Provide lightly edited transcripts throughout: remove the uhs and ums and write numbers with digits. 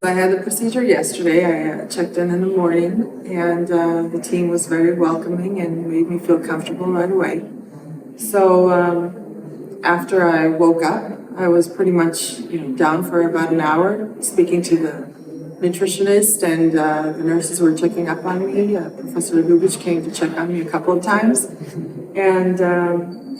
I had the procedure yesterday. I checked in the morning, and the team was very welcoming and made me feel comfortable right away. So after I woke up, I was pretty much down for about an hour, speaking to the nutritionist and the nurses were checking up on me. Professor Lubitsch came to check on me a couple of times, and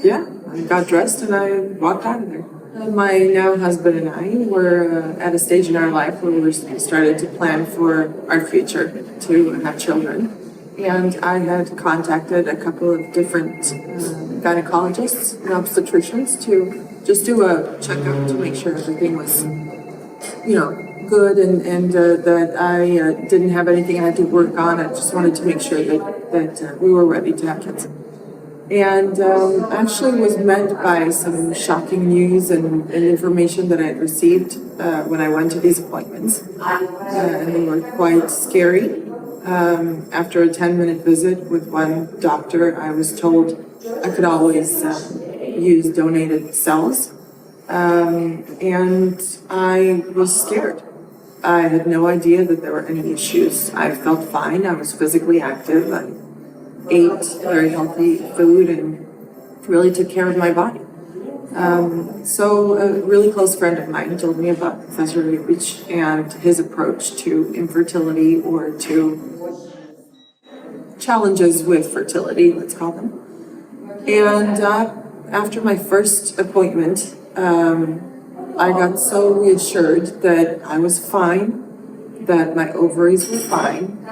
yeah, I got dressed and I walked out of there. My now husband and I were at a stage in our life where we started to plan for our future to have children. And I had contacted a couple of different gynecologists and obstetricians to just do a checkup to make sure everything was, good and that I didn't have anything I had to work on. I just wanted to make sure that we were ready to have kids. And actually was met by some shocking news and information that I had received when I went to these appointments. And they were quite scary. After a 10-minute visit with one doctor, I was told I could always use donated cells. And I was scared. I had no idea that there were any issues. I felt fine. I was physically active. I ate very healthy food and really took care of my body. So a really close friend of mine told me about Professor Lubitsch and his approach to infertility or to challenges with fertility, let's call them. And after my first appointment, I got so reassured that I was fine, that my ovaries were fine,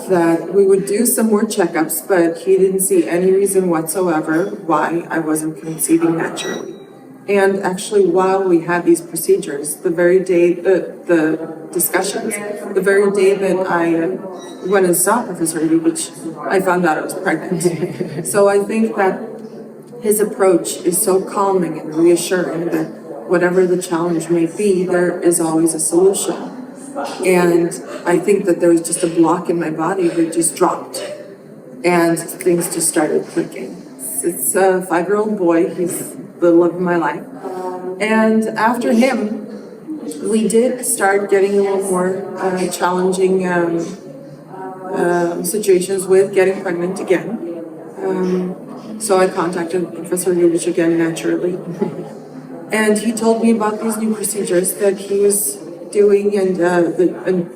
that we would do some more checkups, but he didn't see any reason whatsoever why I wasn't conceiving naturally. And actually, while we had these procedures, the very day, the discussions, the very day that I went and saw Professor Lubitsch, I found out I was pregnant. So I think that his approach is so calming and reassuring that whatever the challenge may be, there is always a solution. And I think that there was just a block in my body that just dropped and things just started clicking. It's a 5-year-old boy. He's the love of my life. And after him, we did start getting a little more challenging situations with getting pregnant again. So I contacted Professor Lubitsch again naturally. And he told me about these new procedures that he was doing, and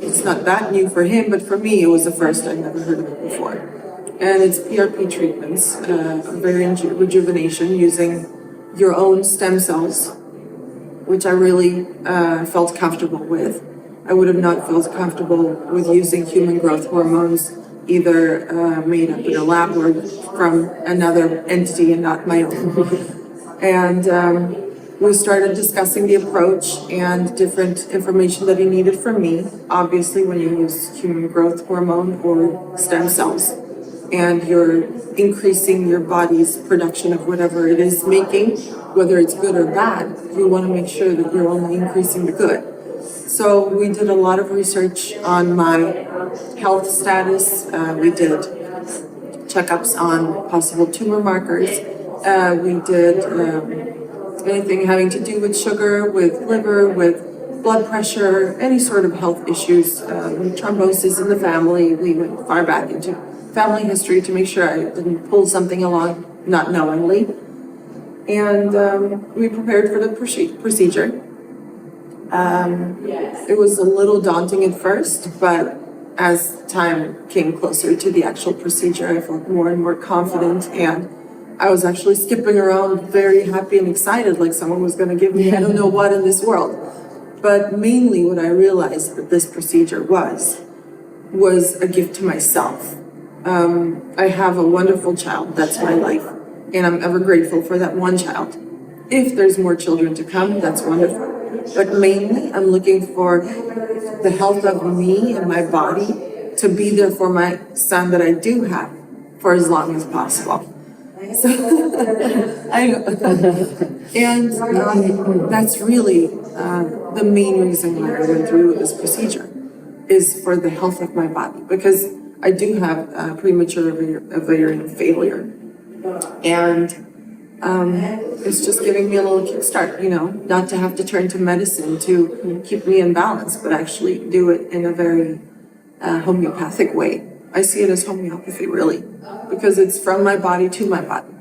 it's not that new for him, but for me it was the first. I'd never heard of it before. And it's PRP treatments, ovarian rejuvenation using your own stem cells, which I really felt comfortable with. I would have not felt comfortable with using human growth hormones, either made up in a lab or from another entity and not my own. And we started discussing the approach and different information that he needed from me. Obviously, when you use human growth hormone or stem cells, and you're increasing your body's production of whatever it is making, whether it's good or bad, you want to make sure that you're only increasing the good. So we did a lot of research on my health status. We did checkups on possible tumor markers. We did anything having to do with sugar, with liver, with blood pressure, any sort of health issues, thrombosis in the family. We went far back into family history to make sure I didn't pull something along not knowingly. And we prepared for the procedure. It was a little daunting at first, but as time came closer to the actual procedure, I felt more and more confident, and I was actually skipping around very happy and excited, like someone was going to give me I don't know what in this world. But mainly what I realized that this procedure was a gift to myself. I have a wonderful child, that's my life, and I'm ever grateful for that one child. If there's more children to come, that's wonderful. But mainly I'm looking for the health of me and my body to be there for my son that I do have for as long as possible. So, and that's really the main reason why I went through with this procedure, is for the health of my body, because I do have premature ovarian failure, and It's just giving me a little kickstart, not to have to turn to medicine to keep me in balance, but actually do it in a very homeopathic way. I see it as homeopathy, really, because it's from my body to my body.